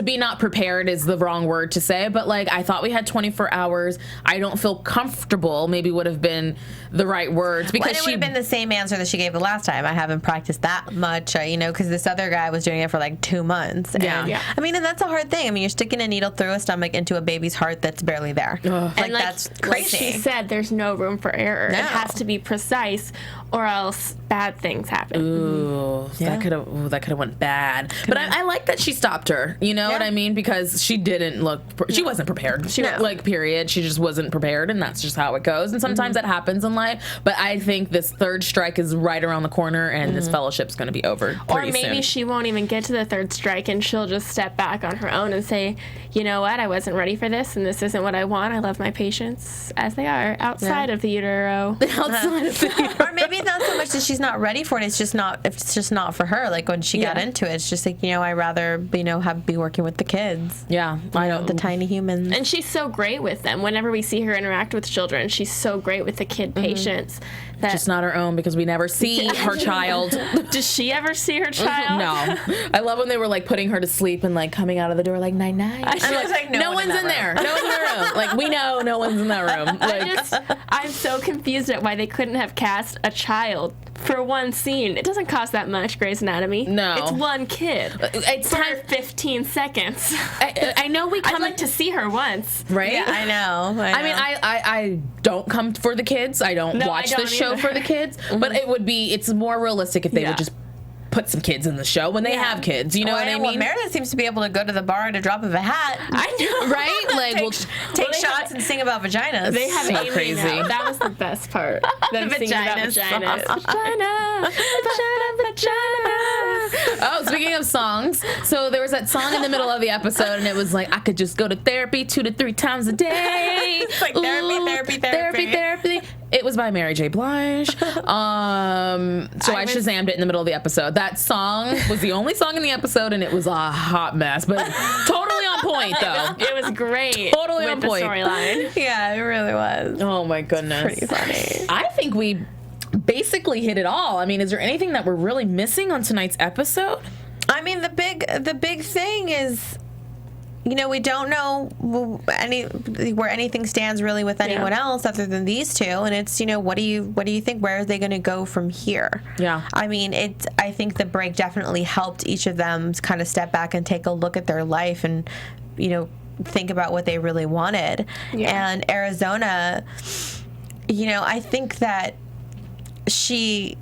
Speaker 2: be not prepared is the wrong word to say, but like, I thought we had 24 hours. I don't feel comfortable, maybe would have been the right words, because
Speaker 3: it would have been the same answer that she gave the last time. I haven't practiced that much, because this other guy was doing it for like 2 months. And, and that's a hard thing. You're sticking a needle through a stomach into a baby's heart that's barely there.
Speaker 4: And
Speaker 3: that's crazy.
Speaker 4: Like she said, there's no room for error.
Speaker 3: No.
Speaker 4: It has to be precise. or else bad things happen.
Speaker 2: Ooh, that could have went bad. But I like that she stopped her. You know what I mean? Because she didn't look. She wasn't prepared. She period. She just wasn't prepared, and that's just how it goes. And sometimes that happens in life. But I think this third strike is right around the corner, and this fellowship's going to be over.
Speaker 4: Or maybe she won't even get to the third strike, and she'll just step back on her own and say, you know what? I wasn't ready for this, and this isn't what I want. I love my patients as they are outside of the utero.
Speaker 2: Outside of the utero.
Speaker 3: Or maybe it's not so much that she's not ready for it. It's just not for her. Like when she got into it, it's just like, I'd rather be working with the kids.
Speaker 2: Yeah,
Speaker 3: the tiny humans.
Speaker 4: And she's so great with them. Whenever we see her interact with children, she's so great with the kid patients.
Speaker 2: Just not her own, because we never see her child.
Speaker 4: Does she ever see her child?
Speaker 2: No. I love when they were like putting her to sleep and like coming out of the door like night night.
Speaker 3: I was like,
Speaker 2: no one's in there. No one's in the room. Like we know no one's in that room. Like,
Speaker 4: I'm so confused at why they couldn't have cast a child for one scene. It doesn't cost that much, Grey's Anatomy.
Speaker 2: No.
Speaker 4: It's one kid.
Speaker 2: It's
Speaker 4: for 15 seconds.
Speaker 2: I know we come
Speaker 4: I'd like to see her once.
Speaker 2: Right?
Speaker 3: Yeah, I know.
Speaker 2: I mean, I don't come for the kids. I don't watch the show for the kids. But it's more realistic if they would just put some kids in the show when they have kids. You know what I mean?
Speaker 3: Well, Meredith seems to be able to go to the bar at a drop of a hat.
Speaker 2: I know, right? Like
Speaker 3: take shots and sing about vaginas.
Speaker 4: They have
Speaker 2: so crazy.
Speaker 4: Now. That was the best part. Them singing about vaginas.
Speaker 2: Vagina, vagina. Oh, speaking of songs, so there was that song in the middle of the episode, and it was like, I could just go to therapy 2 to 3 times a day.
Speaker 3: It's like therapy.
Speaker 2: It was by Mary J. Blige. So I Shazammed it in the middle of the episode. That song was the only song in the episode, and it was a hot mess, but totally on point, though.
Speaker 4: It was great.
Speaker 2: Totally on point.
Speaker 4: The storyline.
Speaker 3: Yeah, it really was.
Speaker 2: Oh my goodness.
Speaker 3: Pretty funny.
Speaker 2: I think we basically hit it all. I mean, is there anything that we're really missing on tonight's episode?
Speaker 3: I mean, the big thing is, we don't know where anything stands really with anyone else other than these two, and it's what do you think? Where are they going to go from here?
Speaker 2: Yeah,
Speaker 3: I mean, I think the break definitely helped each of them kind of step back and take a look at their life and think about what they really wanted. Yeah. And Arizona, I think that she,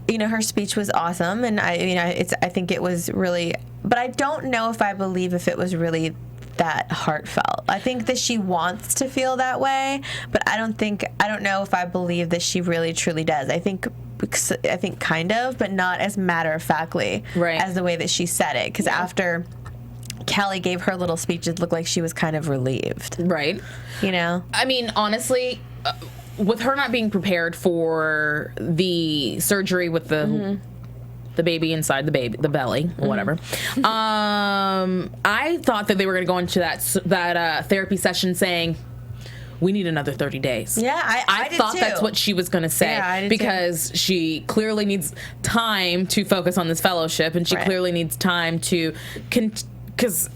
Speaker 3: her speech was awesome, and I think it was really, but I don't know if I believe if it was really that heartfelt. I think that she wants to feel that way, but I don't know if I believe that she really truly does. I think kind of, but not as matter-of-factly as the way that she said it, because after Kellie gave her little speech, it looked like she was kind of relieved.
Speaker 2: Right.
Speaker 3: I
Speaker 2: mean, honestly, with her not being prepared for the surgery with the baby inside the belly, whatever. I thought that they were going to go into that therapy session saying, we need another 30 days.
Speaker 3: Yeah, I
Speaker 2: thought
Speaker 3: did too.
Speaker 2: That's what she was going to say.
Speaker 3: Yeah, I did
Speaker 2: because she clearly needs time to focus on this fellowship, and she clearly needs time to, because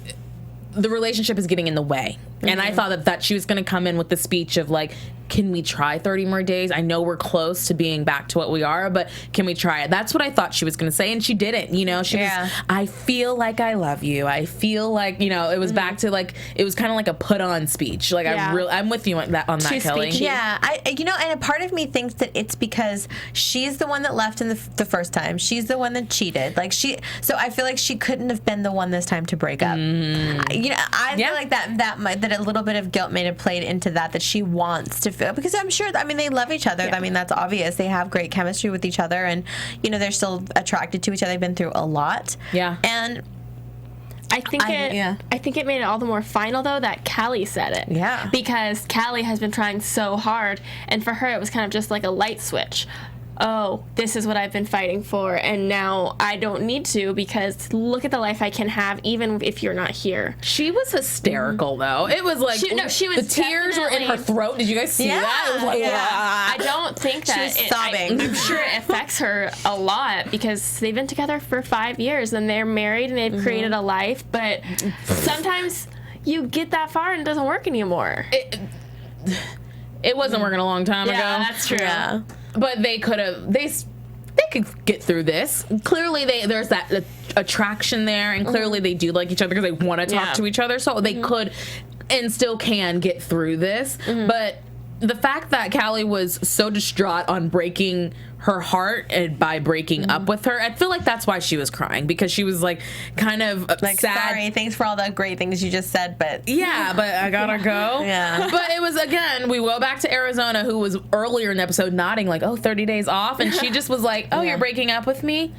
Speaker 2: the relationship is getting in the way. And I thought that she was going to come in with the speech of like, can we try 30 more days? I know we're close to being back to what we are, but can we try it? That's what I thought she was going to say, and she didn't. She was, I feel like I love you. I feel like, it was back to like, it was kind of like a put on speech. Like I'm with you on that, Kellie.
Speaker 3: Yeah, and a part of me thinks that it's because she's the one that left in the first time. She's the one that cheated. So I feel like she couldn't have been the one this time to break up. I feel like that a little bit of guilt may have played into that she wants to feel, because I'm sure, they love each other. I mean, that's obvious. They have great chemistry with each other, and they're still attracted to each other. They've been through a lot.
Speaker 2: Yeah.
Speaker 3: And
Speaker 4: I think it made it all the more final, though, that Kellie said it.
Speaker 3: Yeah.
Speaker 4: Because Kellie has been trying so hard, and for her it was kind of just like a light switch. Oh, this is what I've been fighting for, and now I don't need to, because look at the life I can have even if you're not here.
Speaker 2: She was hysterical, though. It was like,
Speaker 4: she was,
Speaker 2: the tears were in her throat. Did you guys see that? It was like,
Speaker 4: I don't think that
Speaker 3: she was sobbing.
Speaker 4: I'm sure it affects her a lot, because they've been together for 5 years, and they're married, and they've created a life, but sometimes you get that far and it doesn't work anymore.
Speaker 2: It wasn't working a long time ago.
Speaker 4: Yeah, that's true.
Speaker 2: Yeah. But they could get through this. Clearly, there's that attraction there, and clearly they do like each other because they want to talk to each other. So they could and still can get through this. But the fact that Kellie was so distraught on breaking her heart and by breaking up with her, I feel like that's why she was crying, because she was like kind of
Speaker 3: like,
Speaker 2: sad.
Speaker 3: Sorry, thanks for all the great things you just said, but
Speaker 2: yeah, but I gotta go.
Speaker 3: Yeah.
Speaker 2: But it was, again, we go back to Arizona, who was earlier in the episode nodding like, 30 days off, and she just was like, you're breaking up with me?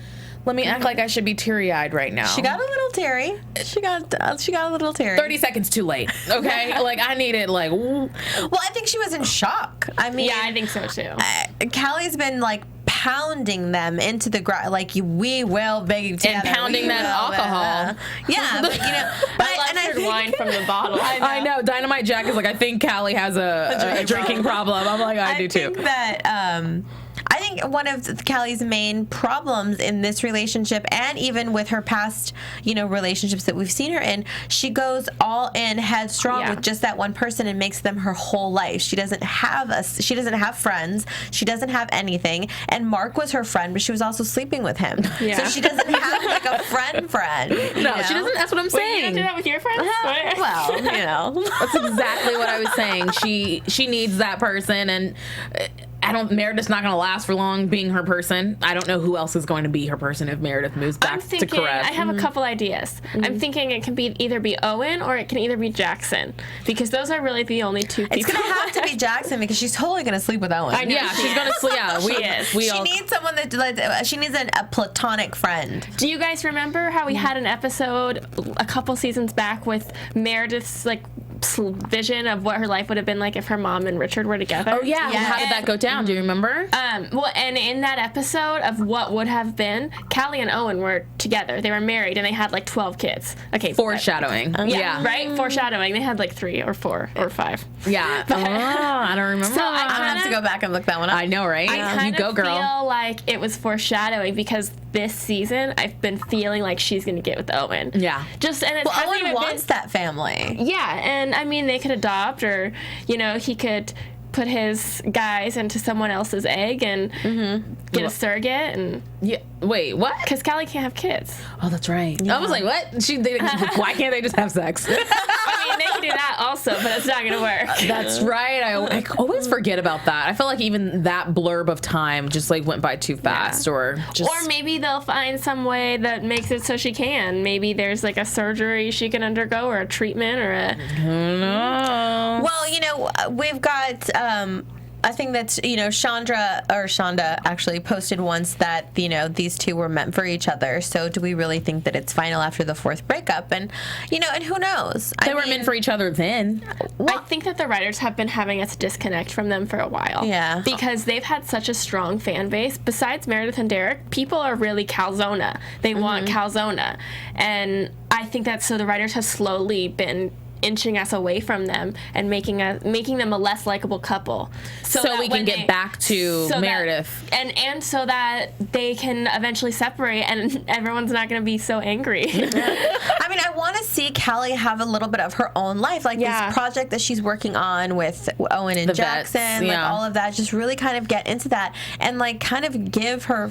Speaker 2: Let me act like I should be teary-eyed right now.
Speaker 3: She got a little teary. She got a little teary.
Speaker 2: 30 seconds too late, okay? Like, I needed, like...
Speaker 3: Well, I think she was in shock. I mean...
Speaker 4: Yeah, I think so, too.
Speaker 3: Callie's been, like, pounding them into the ground. Like, we will be together.
Speaker 2: And pounding that alcohol.
Speaker 3: Yeah, but,
Speaker 4: I heard wine from the bottle.
Speaker 2: I know. Dynamite Jack is like, I think Kellie has a drinking problem. I'm like, I do, too.
Speaker 3: I think one of Callie's main problems in this relationship, and even with her past, relationships that we've seen her in, she goes all in headstrong with just that one person and makes them her whole life. She doesn't have friends. She doesn't have anything. And Mark was her friend, but she was also sleeping with him. Yeah. So she doesn't have like a friend.
Speaker 2: No, she doesn't. That's what I'm saying.
Speaker 4: You don't do that with your friends?
Speaker 3: Well,
Speaker 2: that's exactly what I was saying. She needs that person, and Meredith's not going to last for long being her person. I don't know who else is going to be her person if Meredith moves back to Caress.
Speaker 4: I have a couple ideas. I'm thinking it can either be Owen or it can either be Jackson, because those are really the only two people.
Speaker 3: It's going to have to be Jackson, because she's totally going to sleep with Owen.
Speaker 2: Yeah, she's going to sleep. Yeah,
Speaker 3: she needs someone she needs a platonic friend.
Speaker 4: Do you guys remember how we had an episode a couple seasons back with Meredith's vision of what her life would have been like if her mom and Richard were together?
Speaker 2: Oh yeah, how did that go down? Do you remember?
Speaker 4: Well, and in that episode of what would have been, Kellie and Owen were together. They were married and they had 12 kids. Okay,
Speaker 2: foreshadowing.
Speaker 4: Yeah, right. Foreshadowing. They had 3 or 4 or 5.
Speaker 2: Yeah. I don't remember.
Speaker 3: So I have to go back and look that one up.
Speaker 2: I know, right?
Speaker 4: I feel like it was foreshadowing, because this season I've been feeling like she's going to get with Owen.
Speaker 2: Yeah.
Speaker 3: Owen wants that family.
Speaker 4: Yeah, and I mean, they could adopt, or he could put his guys into someone else's egg and get a surrogate. And
Speaker 2: wait, what?
Speaker 4: Because Kellie can't have kids.
Speaker 2: Oh, that's right. Yeah. I was like, what? Why can't they just have sex?
Speaker 4: I mean, they can do that also, but it's not going to work.
Speaker 2: That's right. I always forget about that. I feel like even that blurb of time just went by too fast, or
Speaker 4: maybe they'll find some way that makes it so she can. Maybe there's a surgery she can undergo, or a treatment, or a...
Speaker 2: Who knows?
Speaker 3: Well, we've got... I think that's, Shonda actually posted once that, these two were meant for each other. So do we really think that it's final after the 4th breakup? And, and who knows?
Speaker 2: They were meant for each other then.
Speaker 4: I think that the writers have been having us disconnect from them for a while.
Speaker 3: Yeah.
Speaker 4: Because they've had such a strong fan base. Besides Meredith and Derek, people are really Calzona. They want Calzona. And I think that so the writers have slowly been inching us away from them and making them a less likable couple,
Speaker 2: so we can get back to Meredith,
Speaker 4: and so that they can eventually separate and everyone's not going to be so angry.
Speaker 3: I mean, I want to see Kellie have a little bit of her own life, this project that she's working on with Owen and Jackson, all of that. Just really kind of get into that and kind of give her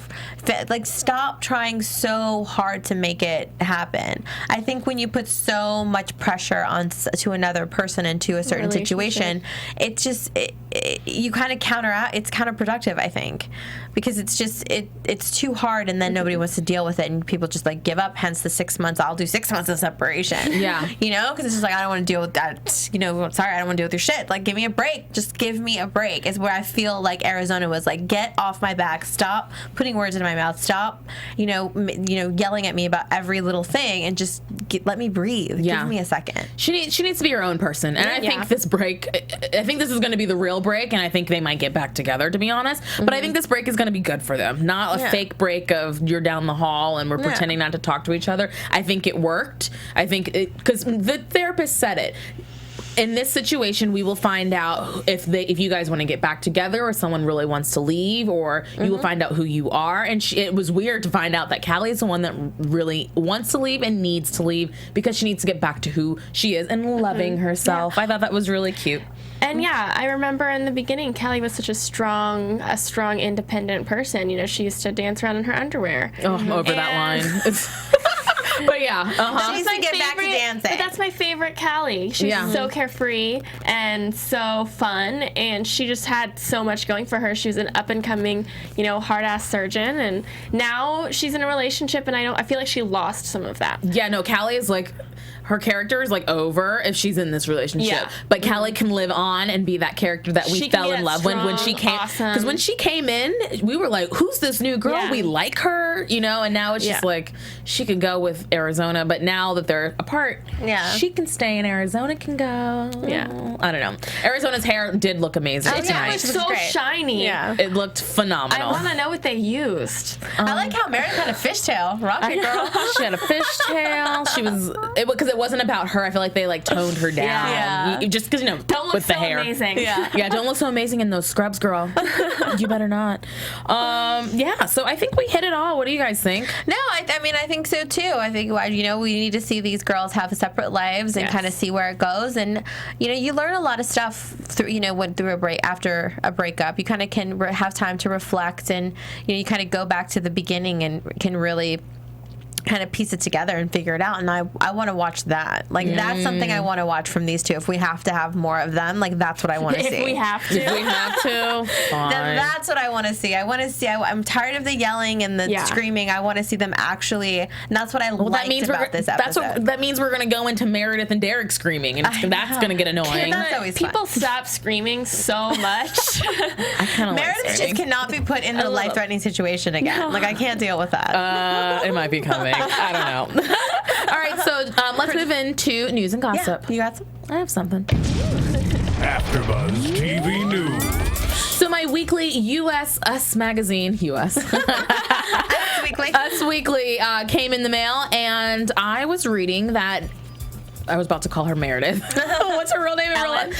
Speaker 3: stop trying so hard to make it happen. I think when you put so much pressure to another person and to a certain situation, it's just you kind of it's counterproductive, I think, because it's too hard, and then nobody wants to deal with it, and people just give up. Hence the 6 months. I'll do 6 months of separation.
Speaker 2: Yeah,
Speaker 3: because it's just I don't want to deal with that. Sorry, I don't want to deal with your shit. Give me a break. Just give me a break. Is where I feel like Arizona was get off my back. Stop putting words in my mouth. Stop, yelling at me about every little thing, and just let me breathe. Yeah. Give me a second.
Speaker 2: She needs to be her own person, and I think this break. I think this is going to be the real break, and I think they might get back together, to be honest. But I think this break is going to be good for them, not a fake break of you're down the hall and we're pretending not to talk to each other. I think it worked. I think because the therapist said it. In this situation, we will find out if you guys want to get back together, or someone really wants to leave, or you will find out who you are. And it was weird to find out that Kellie is the one that really wants to leave and needs to leave, because she needs to get back to who she is and loving herself. I thought that was really cute.
Speaker 4: And I remember in the beginning, Kellie was such a strong, independent person. She used to dance around in her underwear.
Speaker 2: Oh, over that line. But yeah.
Speaker 3: She needs to get back to dancing.
Speaker 4: But that's my favorite Kellie. She's so carefree and so fun, and she just had so much going for her. She was an up-and-coming, hard-ass surgeon, and now she's in a relationship, and I feel like she lost some of that.
Speaker 2: Yeah, no, Kellie is like... Her character is like over if she's in this relationship, but Kellie can live on and be that character that we fell in love when she came. Because when she came in, we were like, "Who's this new girl? We like her," And now it's just like she can go with Arizona, but now that they're apart, she can stay and Arizona can go. Yeah, I don't know. Arizona's hair did look amazing tonight.
Speaker 4: It was so shiny.
Speaker 2: Yeah, it looked phenomenal.
Speaker 4: I want to know what they used.
Speaker 3: I like how Meredith had a fishtail. Rocky girl.
Speaker 2: She had a fishtail. She was because it wasn't about her. I feel like they like toned her down. Yeah. Just because
Speaker 4: don't look
Speaker 2: with the
Speaker 4: so
Speaker 2: hair.
Speaker 4: Amazing.
Speaker 2: Yeah, don't look so amazing in those scrubs, girl. You better not. So I think we hit it all. What do you guys think?
Speaker 3: No, I mean I think so too. I think we need to see these girls have separate lives and kind of see where it goes. And you learn a lot of stuff through after a breakup. You kind of can have time to reflect, and you kind of go back to the beginning and can really kind of piece it together and figure it out. And I want to watch that. Like that's something I want to watch from these two. If we have to have more of them, like that's what I want to see.
Speaker 4: If we have to,
Speaker 2: fine.
Speaker 3: Then that's what I want to see. I want to see. I'm tired of the yelling and the screaming. I want to see them actually. And that's what I liked about this episode.
Speaker 2: That means we're going to go into Meredith and Derek screaming, and that's going to get annoying.
Speaker 3: That's always
Speaker 4: people
Speaker 3: fun.
Speaker 4: Stop screaming so much.
Speaker 2: I kind of
Speaker 3: Meredith just cannot be put in the life-threatening situation again. No. Like I can't deal with that.
Speaker 2: It might be coming. I don't know. All right, so let's move into news and gossip.
Speaker 3: Yeah, you got some?
Speaker 2: I have something.
Speaker 1: AfterBuzz TV News.
Speaker 2: So my weekly Us magazine, Us Weekly came in the mail, and I was reading that. I was about to call her Meredith. What's her real name?
Speaker 3: Ellen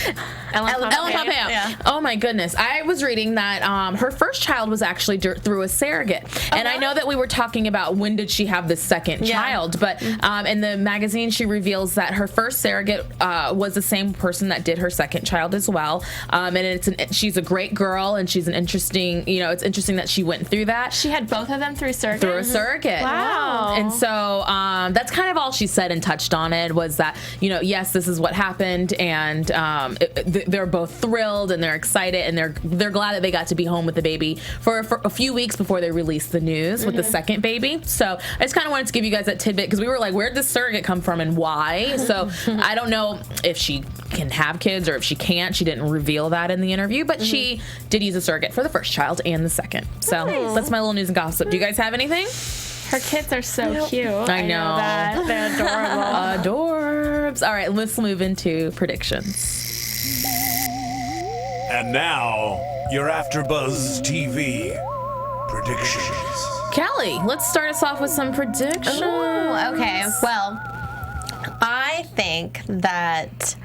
Speaker 2: Pompeo.
Speaker 3: Yeah.
Speaker 2: Oh my goodness. I was reading that her first child was actually through a surrogate. And I know that we were talking about when did she have the second child, but in the magazine she reveals that her first surrogate was the same person that did her second child as well. And she's a great girl, and she's an interesting, it's interesting that she went through that.
Speaker 4: She had both of them through surrogate?
Speaker 2: Through a surrogate.
Speaker 4: Wow.
Speaker 2: And so that's kind of all she said and touched on it was that, yes, this is what happened, and they're both thrilled and they're excited and they're glad that they got to be home with the baby for a few weeks before they released the news with the second baby. So I just kind of wanted to give you guys that tidbit because we were like, where'd this surrogate come from and why? So I don't know if she can have kids or if she can't. She didn't reveal that in the interview, but she did use a surrogate for the first child and the second. So that's my little news and gossip. Do you guys have anything?
Speaker 4: Her kids are so cute.
Speaker 2: I know
Speaker 4: that. They're adorable.
Speaker 2: Adorbs. All right, let's move into predictions.
Speaker 1: And now, your AfterBuzz TV predictions.
Speaker 2: Kellie, let's start us off with some predictions.
Speaker 3: Ooh, okay. Well, I think that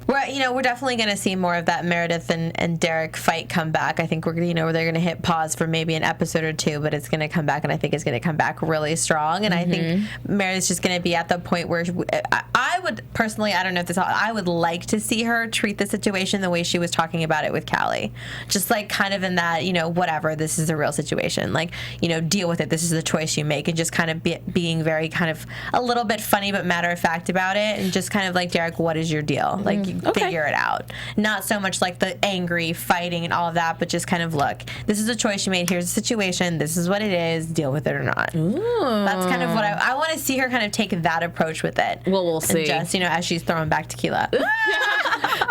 Speaker 3: we're definitely going to see more of that Meredith and Derek fight come back. I think they're going to hit pause for maybe an episode or two, but it's going to come back, and I think it's going to come back really strong. And I think Meredith's just going to be at the point where I would personally, I don't know if I would like to see her treat the situation the way she was talking about it with Kellie, just like kind of in that whatever, this is a real situation, like deal with it. This is the choice you make, and just kind of being very kind of a little bit funny but matter of fact about it, and just kind of like, Derek, what is your deal? Like. Figure it out. Not so much like the angry fighting and all of that, but just kind of look, this is a choice you made. Here's the situation. This is what it is. Deal with it or not.
Speaker 2: Ooh.
Speaker 3: That's kind of what I want to see her kind of take that approach with it.
Speaker 2: Well, we'll see.
Speaker 3: Just, as she's throwing back tequila.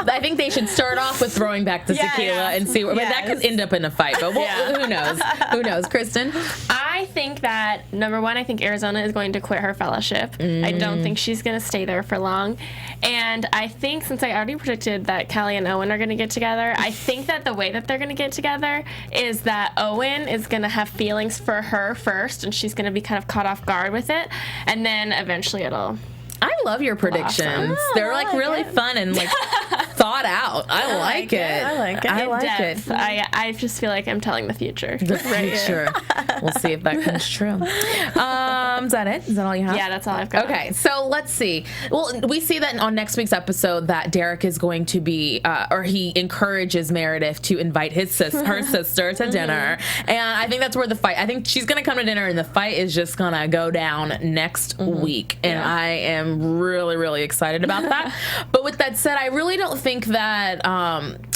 Speaker 2: I think they should start off with throwing back the tequila and see where, but that could end up in a fight. But who knows? Who knows? Kristen?
Speaker 4: I think that, number one, I think Arizona is going to quit her fellowship. I don't think she's going to stay there for long. And I think, since I already predicted that Kellie and Owen are going to get together, I think that the way that they're going to get together is that Owen is going to have feelings for her first, and she's going to be kind of caught off guard with it. And then eventually it'll...
Speaker 2: I love your predictions. They're like really fun and like thought out. I like it.
Speaker 3: I like it.
Speaker 2: I
Speaker 4: In
Speaker 2: like
Speaker 4: depth.
Speaker 2: it.
Speaker 4: I just feel like I'm telling the future.
Speaker 2: The future. We'll see if that comes true. Is that it? Is that all you have?
Speaker 4: Yeah, that's all I've got.
Speaker 2: Okay, so let's see. Well, we see that on next week's episode that Derek is going to be, or he encourages Meredith to invite her sister to dinner, and I think that's where the fight. I think she's going to come to dinner, and the fight is just going to go down next week, and I am really, really excited about that. But with that said, I really don't think that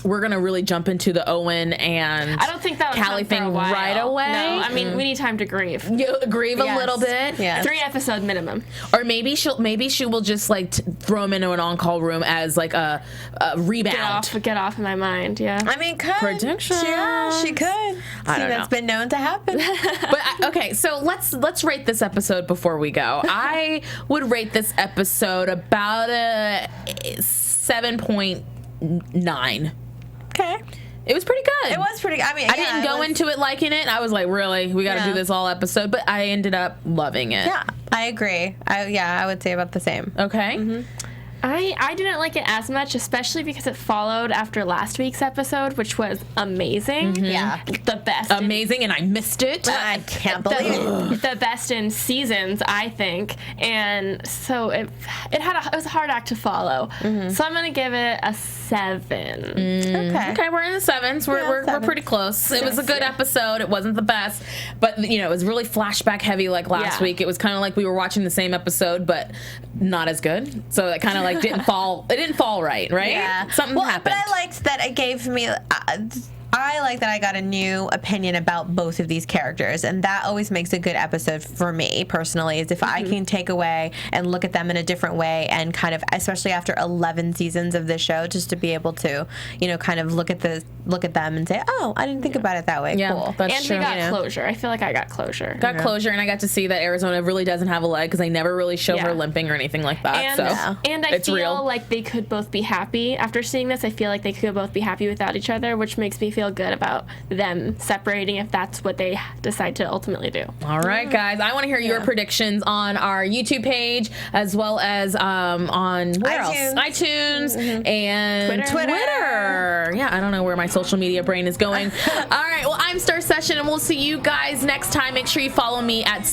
Speaker 2: we're going to really jump into the Owen and
Speaker 4: I don't think that'll
Speaker 2: Callie
Speaker 4: come for a
Speaker 2: thing
Speaker 4: while.
Speaker 2: right away.
Speaker 4: No, I mean we need time to grieve.
Speaker 2: You grieve
Speaker 3: Yes.
Speaker 2: a little bit.
Speaker 3: Yeah.
Speaker 4: 3 episode minimum.
Speaker 2: Or maybe she will just like throw him into an on-call room as like a rebound.
Speaker 4: Get off of my mind. Yeah.
Speaker 3: I mean, could.
Speaker 2: Predictions.
Speaker 3: Yeah, she could.
Speaker 2: I don't
Speaker 3: That's
Speaker 2: know.
Speaker 3: been known to happen.
Speaker 2: But okay, so let's rate this episode before we go. I would rate this episode about a 7.9.
Speaker 3: Okay.
Speaker 2: It was pretty good.
Speaker 3: It was pretty. I mean,
Speaker 2: I didn't go into it liking it. I was like, really, we got to
Speaker 3: Yeah.
Speaker 2: do this all episode. But I ended up loving it.
Speaker 3: Yeah, I agree. I would say about the same.
Speaker 2: Okay.
Speaker 4: I didn't like it as much, especially because it followed after last week's episode, which was amazing.
Speaker 3: Yeah.
Speaker 4: The best.
Speaker 2: Amazing, and I missed it.
Speaker 3: I can't believe it.
Speaker 4: The best in seasons, I think, and so it was a hard act to follow. So I'm gonna give it a 7.
Speaker 3: Okay.
Speaker 2: Okay, we're in the 7s. We're
Speaker 3: sevens.
Speaker 2: pretty close. It was a good episode. It wasn't the best, but it was really flashback heavy like last
Speaker 4: Yeah.
Speaker 2: week. It was kind of like we were watching the same episode, but not as good. So it kind of like didn't fall. It didn't fall right?
Speaker 3: Yeah.
Speaker 2: Something happened.
Speaker 3: But I liked that it gave me. I like that I got a new opinion about both of these characters, and that always makes a good episode for me personally. Is if I can take away and look at them in a different way, and kind of, especially after 11 seasons of this show, just to be able to, kind of look at them and say, oh, I didn't think about it that way.
Speaker 2: Yeah,
Speaker 3: Cool.
Speaker 2: that's
Speaker 4: And
Speaker 2: true.
Speaker 4: we got closure. I feel like I got closure.
Speaker 2: Got closure, and I got to see that Arizona really doesn't have a leg because they never really show her
Speaker 4: Yeah.
Speaker 2: limping or anything like that.
Speaker 4: And,
Speaker 2: so
Speaker 4: and I
Speaker 2: it's
Speaker 4: feel
Speaker 2: real.
Speaker 4: like they could both be happy after seeing this. I feel like they could both be happy without each other, which makes me feel good about them separating if that's what they decide to ultimately do.
Speaker 2: All right, guys. I want to hear your predictions on our YouTube page as well as on where else? iTunes and Twitter. Yeah, I don't know where my social media brain is going. All right. Well, I'm Starr Session, and we'll see you guys next time. Make sure you follow me at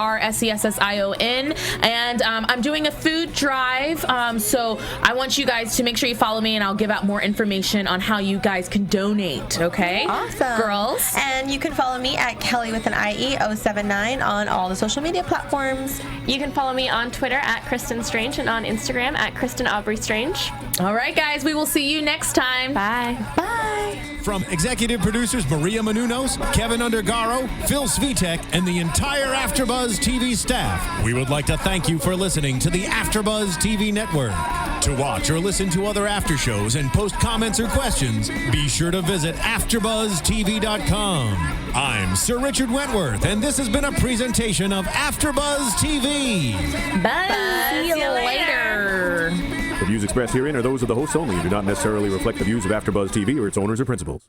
Speaker 2: StarrSession, and I'm doing a food drive. So I want you guys to make sure you follow me, and I'll give out more information on how you guys can donate. Okay.
Speaker 3: Awesome.
Speaker 2: Girls.
Speaker 3: And you can follow me at Kellie with an IE 079 on all the social media platforms.
Speaker 4: You can follow me on Twitter at Kristin Strange and on Instagram at Kristin Aubrey Strange.
Speaker 2: All right, guys. We will see you next time.
Speaker 4: Bye.
Speaker 3: Bye.
Speaker 1: From executive producers Maria Menounos, Kevin Undergaro, Phil Svitek, and the entire AfterBuzz TV staff, we would like to thank you for listening to the AfterBuzz TV network. To watch or listen to other after shows and post comments or questions, be sure to visit AfterBuzzTV.com. I'm Sir Richard Wentworth, and this has been a presentation of AfterBuzz TV.
Speaker 2: Bye. See you later.
Speaker 5: The views expressed herein are those of the hosts only and do not necessarily reflect the views of AfterBuzz TV or its owners or principals.